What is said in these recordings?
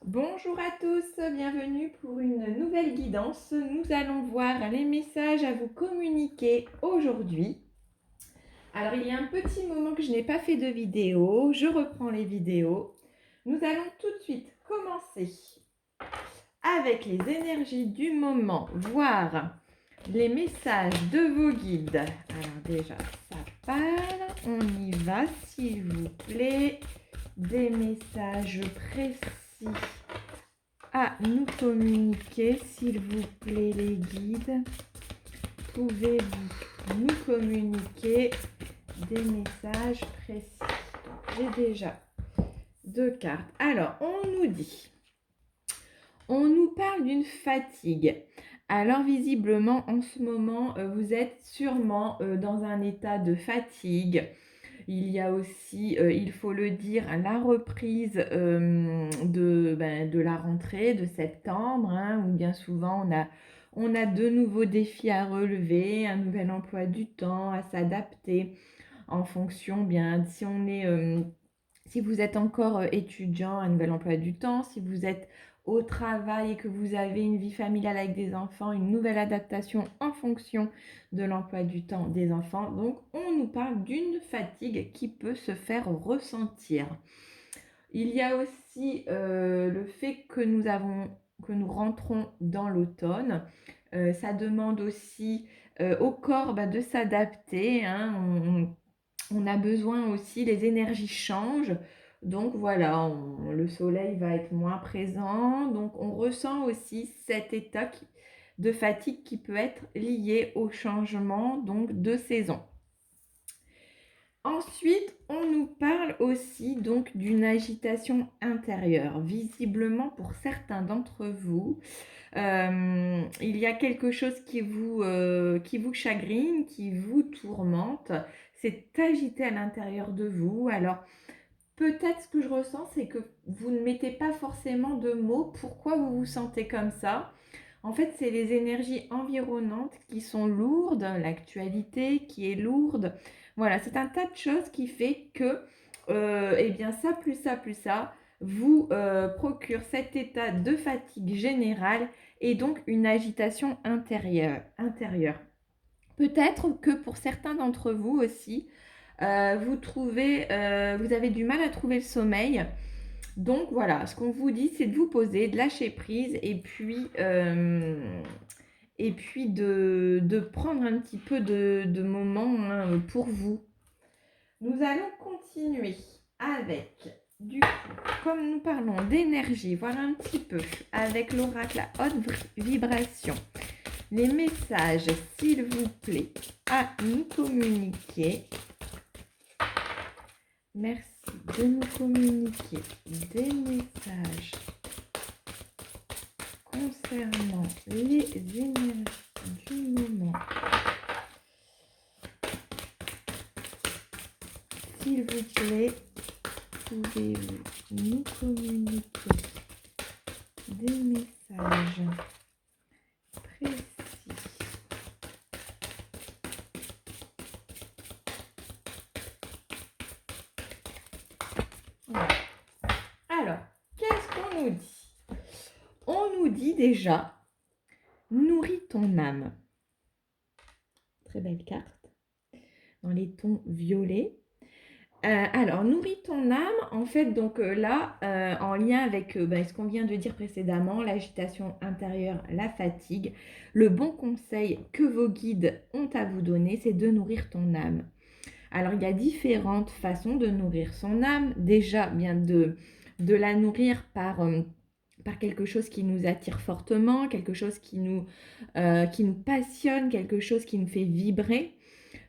Bonjour à tous, bienvenue pour une nouvelle guidance. Nous allons voir les messages à vous communiquer aujourd'hui. Alors, il y a un petit moment que je n'ai pas fait de vidéo, je reprends les vidéos. Nous allons tout de suite commencer avec les énergies du moment, voir les messages de vos guides. Alors déjà, ça parle, on y va s'il vous plaît. Des messages précis à nous communiquer, s'il vous plaît, les guides. Pouvez-vous nous communiquer des messages précis? J'ai déjà deux cartes. Alors, on nous parle d'une fatigue. Alors, visiblement, en ce moment, vous êtes sûrement dans un état de fatigue. Il y a aussi, il faut le dire, la reprise de la rentrée de septembre, hein, où bien souvent on a de nouveaux défis à relever, un nouvel emploi du temps, à s'adapter en fonction, bien, si vous êtes encore étudiant, un nouvel emploi du temps, si vous êtes au travail et que vous avez une vie familiale avec des enfants, une nouvelle adaptation en fonction de l'emploi du temps des enfants. Donc, on nous parle d'une fatigue qui peut se faire ressentir. Il y a aussi le fait que nous rentrons dans l'automne. Ça demande aussi au corps de s'adapter, hein. On a besoin aussi, les énergies changent. Donc voilà, le soleil va être moins présent. Donc on ressent aussi cet état de fatigue qui peut être lié au changement donc, de saison. Ensuite, on nous parle aussi donc d'une agitation intérieure. Visiblement, pour certains d'entre vous, il y a quelque chose qui vous chagrine, qui vous tourmente. C'est agité à l'intérieur de vous. Alors, peut-être ce que je ressens, c'est que vous ne mettez pas forcément de mots. Pourquoi vous vous sentez comme ça? En fait, c'est les énergies environnantes qui sont lourdes, l'actualité qui est lourde. Voilà, c'est un tas de choses qui fait que, eh bien, ça plus ça plus ça vous procure cet état de fatigue générale et donc une agitation intérieure. Peut-être que pour certains d'entre vous aussi, vous avez du mal à trouver le sommeil. Donc voilà, ce qu'on vous dit, c'est de vous poser, de lâcher prise et puis de prendre un petit peu de moments, hein, pour vous. Nous allons continuer avec, du coup, comme nous parlons d'énergie, voilà un petit peu, avec l'oracle à haute vibration, les messages, s'il vous plaît, à nous communiquer. Merci de nous communiquer des messages concernant les énergies du moment. S'il vous plaît, pouvez-vous nous communiquer des messages précis? Voilà. Alors, qu'est-ce qu'on nous dit? On nous dit déjà, nourris ton âme. Très belle carte, dans les tons violets. Alors, nourris ton âme, en fait, donc là, en lien avec ce qu'on vient de dire précédemment, l'agitation intérieure, la fatigue, le bon conseil que vos guides ont à vous donner, c'est de nourrir ton âme. Alors, il y a différentes façons de nourrir son âme. Déjà, bien de la nourrir par quelque chose qui nous attire fortement, quelque chose qui nous passionne, quelque chose qui nous fait vibrer.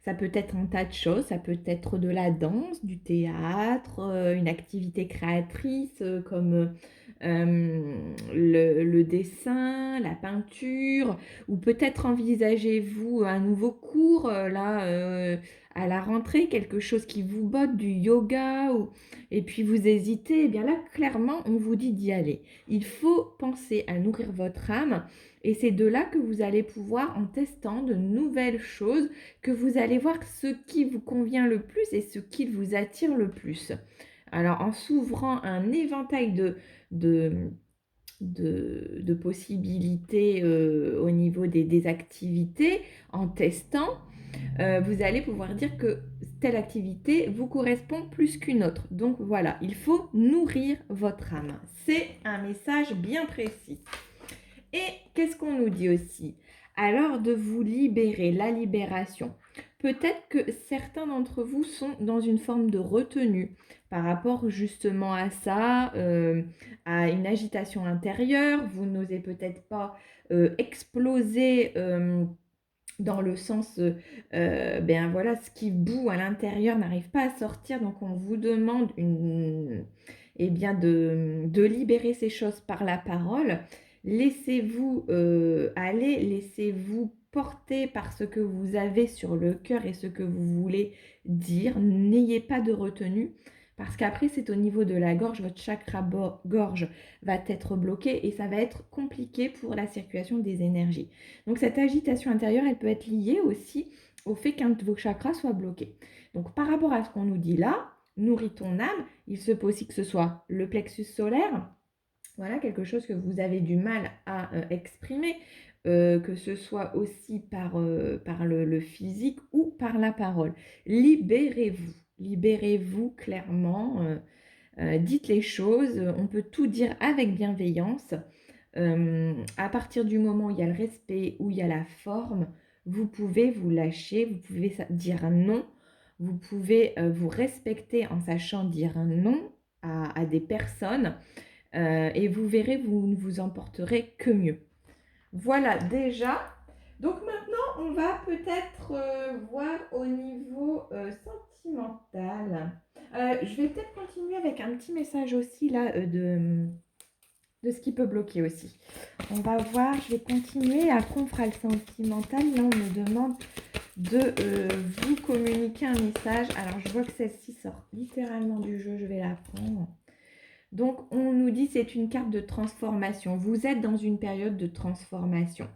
Ça peut être un tas de choses, ça peut être de la danse, du théâtre, une activité créatrice comme le dessin, la peinture, ou peut-être envisagez-vous un nouveau cours à la rentrée, quelque chose qui vous botte, du yoga, et puis vous hésitez, et bien là, clairement, on vous dit d'y aller. Il faut penser à nourrir votre âme, et c'est de là que vous allez pouvoir, en testant de nouvelles choses, que vous allez voir ce qui vous convient le plus et ce qui vous attire le plus. Alors en s'ouvrant un éventail de de possibilités, au niveau des activités, en testant, vous allez pouvoir dire que telle activité vous correspond plus qu'une autre. Donc voilà, il faut nourrir votre âme. C'est un message bien précis. Et qu'est-ce qu'on nous dit aussi? Alors de vous libérer, la libération. Peut-être que certains d'entre vous sont dans une forme de retenue par rapport justement à ça, à une agitation intérieure. Vous n'osez peut-être pas exploser dans le sens, ben voilà, ce qui bout à l'intérieur n'arrive pas à sortir. Donc on vous demande eh bien de libérer ces choses par la parole. Laissez-vous aller, laissez-vous porter par ce que vous avez sur le cœur et ce que vous voulez dire. N'ayez pas de retenue parce qu'après, c'est au niveau de la gorge, votre chakra gorge va être bloqué et ça va être compliqué pour la circulation des énergies. Donc cette agitation intérieure, elle peut être liée aussi au fait qu'un de vos chakras soit bloqué. Donc par rapport à ce qu'on nous dit là, nourris ton âme, il se peut aussi que ce soit le plexus solaire, voilà, quelque chose que vous avez du mal à exprimer, que ce soit aussi par le physique ou par la parole. Libérez-vous, libérez-vous clairement, dites les choses, on peut tout dire avec bienveillance. À partir du moment où il y a le respect, où il y a la forme, vous pouvez vous lâcher, vous pouvez dire non, vous pouvez vous respecter en sachant dire non à des personnes et vous verrez, vous ne vous emporterez que mieux. Voilà déjà. Donc maintenant, on va peut-être voir au niveau sentimental. Je vais peut-être continuer avec un petit message aussi là de ce qui peut bloquer aussi. On va voir, je vais continuer. Après, on fera le sentimental. Là, on me demande de vous communiquer un message. Alors, je vois que celle-ci sort littéralement du jeu. Je vais la prendre. Donc, on nous dit c'est une carte de transformation. Vous êtes dans une période de transformation.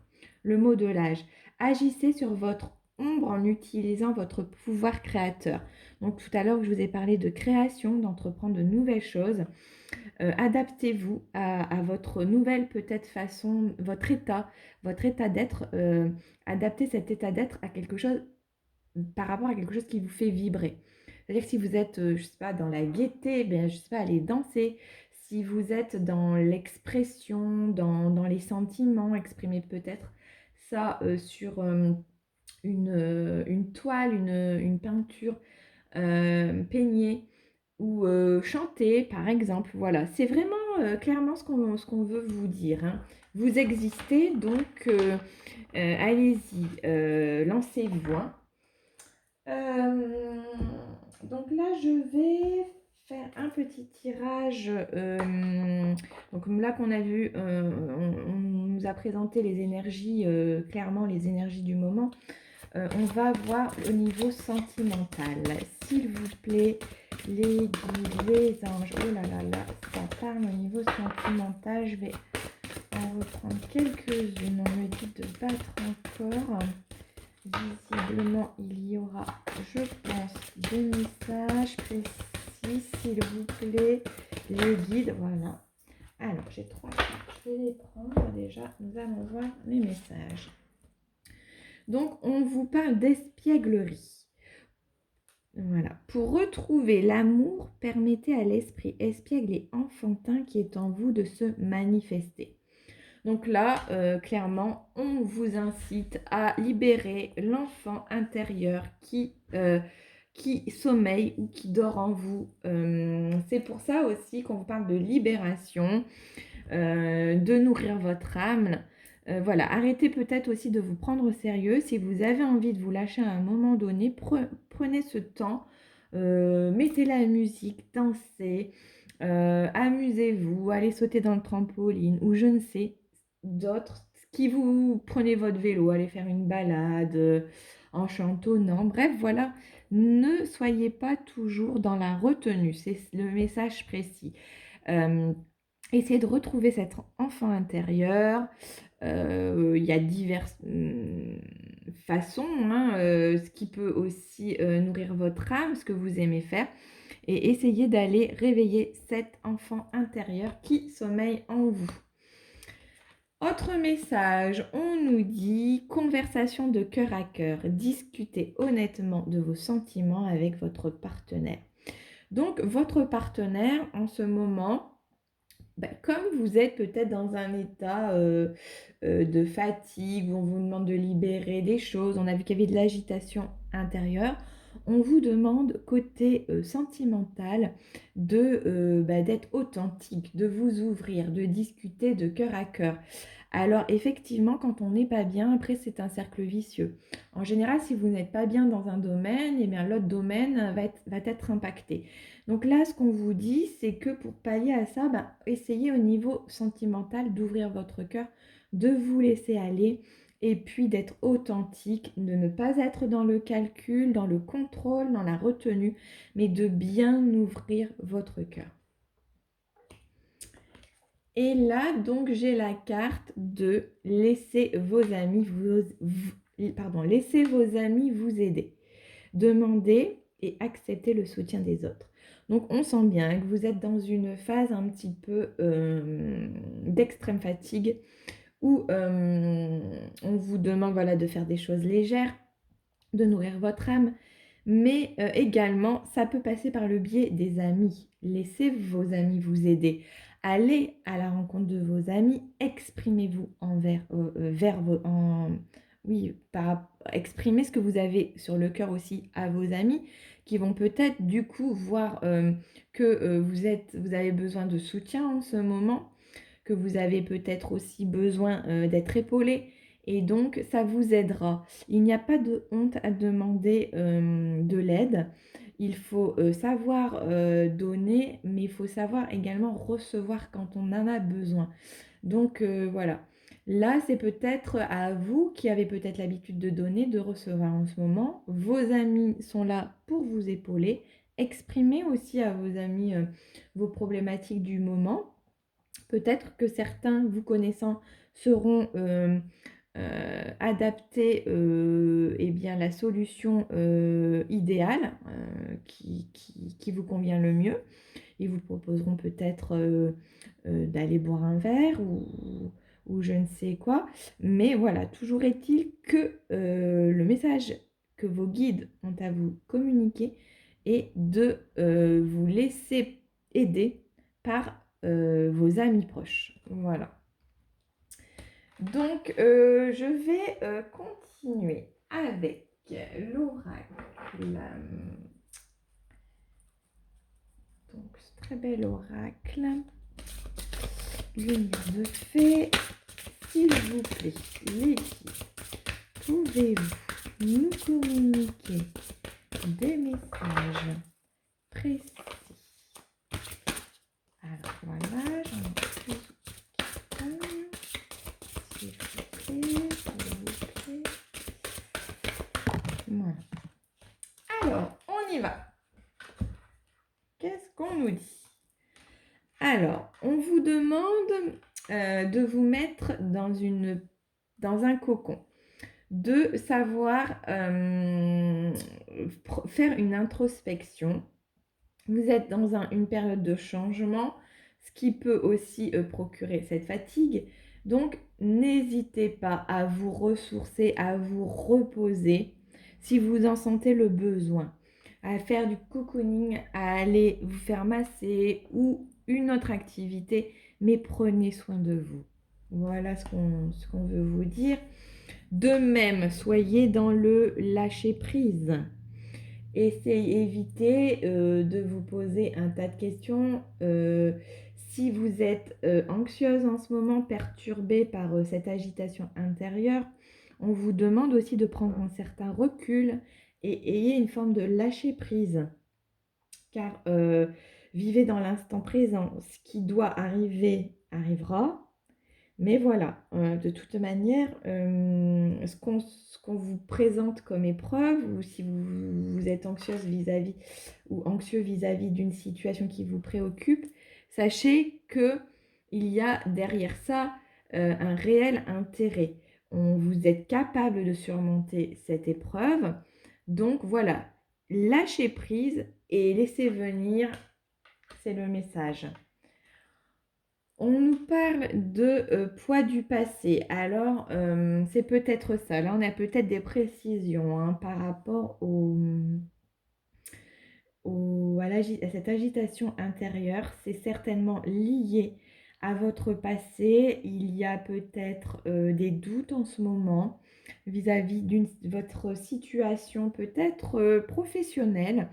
Le modelage. Agissez sur votre ombre en utilisant votre pouvoir créateur. Donc, tout à l'heure, je vous ai parlé de création, d'entreprendre de nouvelles choses. Adaptez-vous à votre nouvelle peut-être façon, votre état d'être. Adaptez cet état d'être à quelque chose par rapport à quelque chose qui vous fait vibrer. C'est-à-dire que si vous êtes, je ne sais pas, dans la gaieté, ben, je ne sais pas, allez danser. Si vous êtes dans l'expression, dans les sentiments, exprimez peut-être ça sur une toile, une peinture, peigner ou chanter par exemple. Voilà, c'est vraiment clairement ce qu'on veut vous dire, hein. Vous existez, donc allez-y, lancez-vous, hein. Donc là, je vais faire un petit tirage. Donc là qu'on a vu, on nous a présenté les énergies, clairement les énergies du moment. On va voir au niveau sentimental. S'il vous plaît, les guides, les anges. Oh là là là, ça parle au niveau sentimental. Je vais en reprendre quelques-unes. On me dit de battre encore. Visiblement, il y aura, je pense, des messages précis, s'il vous plaît. Les guides, voilà. Alors, j'ai 3 cartes. Je vais les prendre déjà. Nous allons voir les messages. Donc, on vous parle d'espièglerie. Voilà. Pour retrouver l'amour, permettez à l'esprit espiègle et enfantin qui est en vous de se manifester. Donc là, clairement, on vous incite à libérer l'enfant intérieur qui sommeille ou qui dort en vous. C'est pour ça aussi qu'on vous parle de libération, de nourrir votre âme. Voilà, arrêtez peut-être aussi de vous prendre au sérieux. Si vous avez envie de vous lâcher à un moment donné, prenez ce temps, mettez la musique, dansez, amusez-vous, allez sauter dans le trampoline ou je ne sais, d'autres, qui vous prenez votre vélo, allez faire une balade en chantonnant. Bref, voilà, ne soyez pas toujours dans la retenue, c'est le message précis. Essayez de retrouver cet enfant intérieur. Il y a diverses façons, hein, ce qui peut aussi nourrir votre âme, ce que vous aimez faire. et essayez d'aller réveiller cet enfant intérieur qui sommeille en vous. Autre message, on nous dit conversation de cœur à cœur, discutez honnêtement de vos sentiments avec votre partenaire. Donc votre partenaire en ce moment, comme vous êtes peut-être dans un état de fatigue, où on vous demande de libérer des choses, on a vu qu'il y avait de l'agitation intérieure, on vous demande côté sentimental d'être authentique, de vous ouvrir, de discuter de cœur à cœur. Alors effectivement, quand on n'est pas bien, après c'est un cercle vicieux. En général, si vous n'êtes pas bien dans un domaine, eh bien l'autre domaine va être impacté. Donc là, ce qu'on vous dit, c'est que pour pallier à ça, essayez au niveau sentimental d'ouvrir votre cœur, de vous laisser aller et puis d'être authentique, de ne pas être dans le calcul, dans le contrôle, dans la retenue, mais de bien ouvrir votre cœur. Et là, donc, j'ai la carte de laisser vos amis laissez vos amis vous aider. Demandez et acceptez le soutien des autres. Donc, on sent bien que vous êtes dans une phase un petit peu d'extrême fatigue où on vous demande de faire des choses légères, de nourrir votre âme, mais également, ça peut passer par le biais des amis. Laissez vos amis vous aider. Allez à la rencontre de vos amis, exprimez-vous exprimez ce que vous avez sur le cœur aussi à vos amis, qui vont peut-être du coup voir que vous avez besoin de soutien en ce moment, que vous avez peut-être aussi besoin d'être épaulé. Et donc, ça vous aidera. Il n'y a pas de honte à demander de l'aide. Il faut savoir donner, mais il faut savoir également recevoir quand on en a besoin. Donc, voilà. Là, c'est peut-être à vous qui avez peut-être l'habitude de donner, de recevoir en ce moment. Vos amis sont là pour vous épauler. Exprimez aussi à vos amis vos problématiques du moment. Peut-être que certains, vous connaissant, seront adapter la solution idéale qui vous convient le mieux. Ils vous proposeront peut-être d'aller boire un verre ou je ne sais quoi. Mais voilà, toujours est-il que le message que vos guides ont à vous communiquer est de vous laisser aider par vos amis proches. Voilà. Donc, je vais continuer avec l'oracle. Donc, ce très bel oracle. Lumière de fée. S'il vous plaît, les filles, pouvez-vous nous communiquer des messages précis? Alors, voilà, j'en ai plus. Voilà. Alors, on y va. Qu'est-ce qu'on nous dit? Alors, on vous demande de vous mettre dans un cocon, de savoir faire une introspection. Vous êtes dans une période de changement, ce qui peut aussi procurer cette fatigue. Donc, n'hésitez pas à vous ressourcer, à vous reposer si vous en sentez le besoin, à faire du cocooning, à aller vous faire masser ou une autre activité, mais prenez soin de vous. Voilà ce qu'on veut vous dire. De même, soyez dans le lâcher-prise. Évitez de vous poser un tas de questions. Si vous êtes anxieuse en ce moment, perturbée par cette agitation intérieure, on vous demande aussi de prendre un certain recul et ayez une forme de lâcher prise. Car vivez dans l'instant présent. Ce qui doit arriver, arrivera. Mais voilà, de toute manière, ce qu'on vous présente comme épreuve, ou si vous êtes anxieuse vis-à-vis ou anxieux vis-à-vis d'une situation qui vous préoccupe, sachez qu'il y a derrière ça un réel intérêt. Vous êtes capable de surmonter cette épreuve. Donc voilà, lâcher prise et laisser venir, c'est le message. On nous parle de poids du passé. Alors, c'est peut-être ça. Là, on a peut-être des précisions hein, par rapport à cette agitation intérieure. C'est certainement lié à votre passé. Il y a peut-être des doutes en ce moment vis-à-vis de votre situation peut-être professionnelle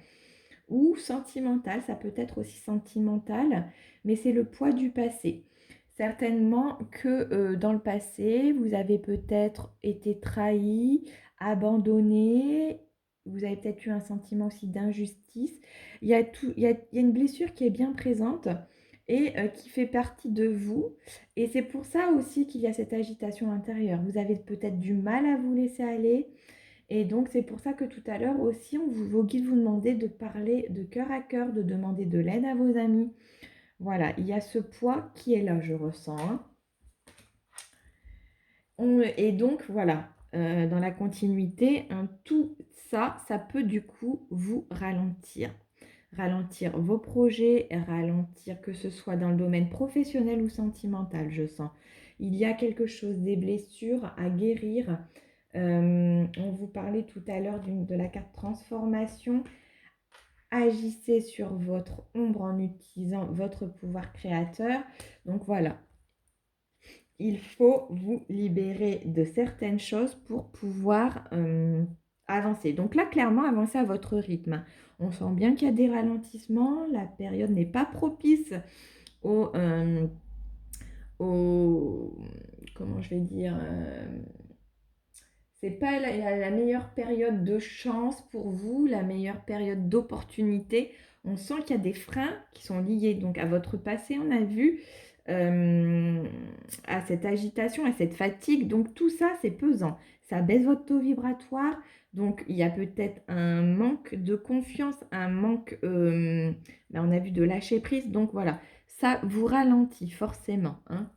ou sentimentale. Ça peut être aussi sentimental, mais c'est le poids du passé. Certainement que dans le passé, vous avez peut-être été trahi, abandonné, vous avez peut-être eu un sentiment aussi d'injustice. Il y a une blessure qui est bien présente et qui fait partie de vous. Et c'est pour ça aussi qu'il y a cette agitation intérieure. Vous avez peut-être du mal à vous laisser aller. Et donc, c'est pour ça que tout à l'heure aussi, vos guides vous demandaient de parler de cœur à cœur, de demander de l'aide à vos amis. Voilà, il y a ce poids qui est là, je ressens. Hein. Et donc, voilà, dans la continuité, hein, tout ça, ça peut du coup vous ralentir. Ralentir vos projets, ralentir que ce soit dans le domaine professionnel ou sentimental, je sens. Il y a quelque chose, des blessures à guérir. On vous parlait tout à l'heure de la carte transformation. Agissez sur votre ombre en utilisant votre pouvoir créateur. Donc voilà, il faut vous libérer de certaines choses pour pouvoir avancer. Donc là, clairement, avancez à votre rythme. On sent bien qu'il y a des ralentissements. La période n'est pas propice au... comment je vais dire c'est pas la meilleure période de chance pour vous, la meilleure période d'opportunité. On sent qu'il y a des freins qui sont liés donc à votre passé, on a vu, à cette agitation, à cette fatigue. Donc tout ça, c'est pesant. Ça baisse votre taux vibratoire. Donc il y a peut-être un manque de confiance, un manque, on a vu de lâcher prise. Donc voilà, ça vous ralentit forcément. Hein.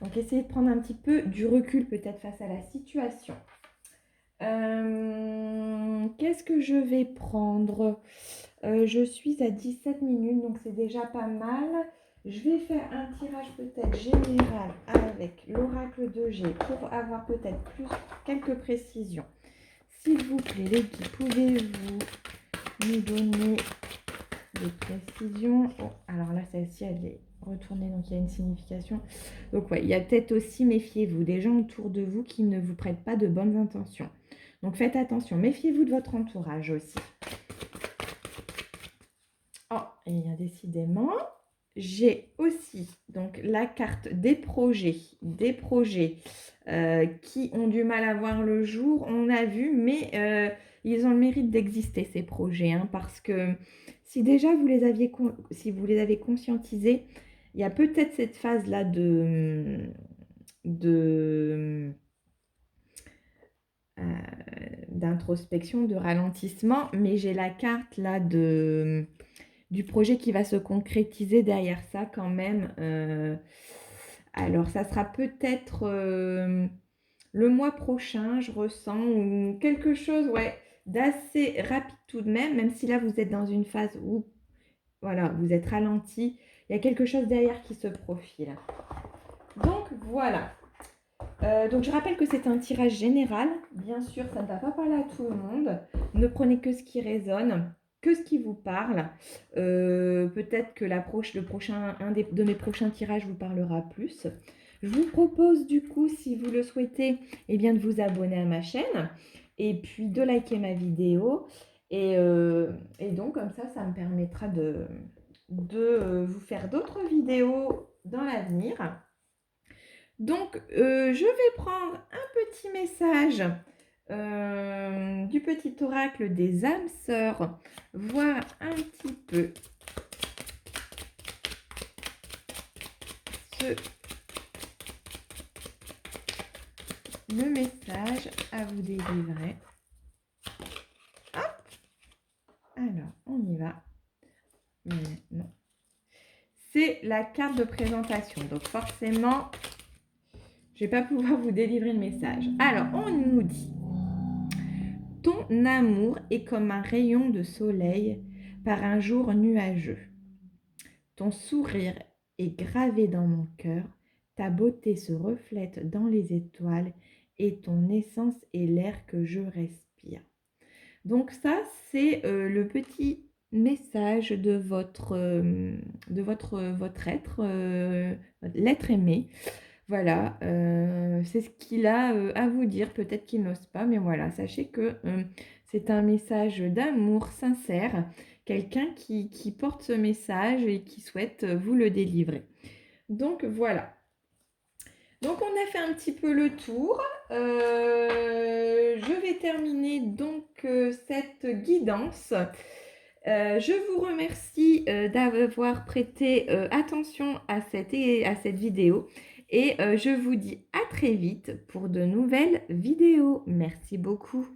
Donc, essayez de prendre un petit peu du recul peut-être face à la situation. Qu'est-ce que je vais prendre je suis à 17 minutes, donc c'est déjà pas mal. Je vais faire un tirage peut-être général avec l'oracle de G pour avoir peut-être quelques précisions. S'il vous plaît, les guides, pouvez-vous nous donner des précisions? Oh, alors là, celle-ci, elle est retournée, donc il y a une signification. Donc ouais, il y a peut-être aussi, méfiez-vous, des gens autour de vous qui ne vous prêtent pas de bonnes intentions. Donc faites attention, méfiez-vous de votre entourage aussi. Oh, et il y a décidément, j'ai aussi donc la carte des projets qui ont du mal à voir le jour, on a vu, mais ils ont le mérite d'exister ces projets, hein, parce que si déjà vous les avez conscientisés, il y a peut-être cette phase-là d'introspection, de ralentissement, mais j'ai la carte là du projet qui va se concrétiser derrière ça quand même. Alors, ça sera peut-être le mois prochain, je ressens, ou quelque chose d'assez rapide tout de même, même si là, vous êtes dans une phase où voilà, vous êtes ralenti. Il y a quelque chose derrière qui se profile. Donc, voilà. Donc je rappelle que c'est un tirage général. Bien sûr, ça ne va pas parler à tout le monde. Ne prenez que ce qui résonne, que ce qui vous parle. Peut-être que de mes prochains tirages vous parlera plus. Je vous propose du coup, si vous le souhaitez, de vous abonner à ma chaîne et puis de liker ma vidéo. Et donc comme ça me permettra de vous faire d'autres vidéos dans l'avenir. Donc, je vais prendre un petit message du petit oracle des âmes sœurs, voir un petit peu le message à vous délivrer. Hop! Alors, on y va. Non. C'est la carte de présentation, donc forcément... je ne vais pas pouvoir vous délivrer le message. Alors, on nous dit, ton amour est comme un rayon de soleil par un jour nuageux. Ton sourire est gravé dans mon cœur, ta beauté se reflète dans les étoiles et ton essence est l'air que je respire. Donc ça, c'est le petit message de votre être, l'être aimé. Voilà, c'est ce qu'il a, à vous dire. Peut-être qu'il n'ose pas, mais voilà, sachez que, c'est un message d'amour sincère, quelqu'un qui porte ce message et qui souhaite, vous le délivrer. Donc voilà. Donc on a fait un petit peu le tour. Je vais terminer donc, cette guidance. Je vous remercie, d'avoir prêté, attention à cette vidéo et je vous dis à très vite pour de nouvelles vidéos. Merci beaucoup.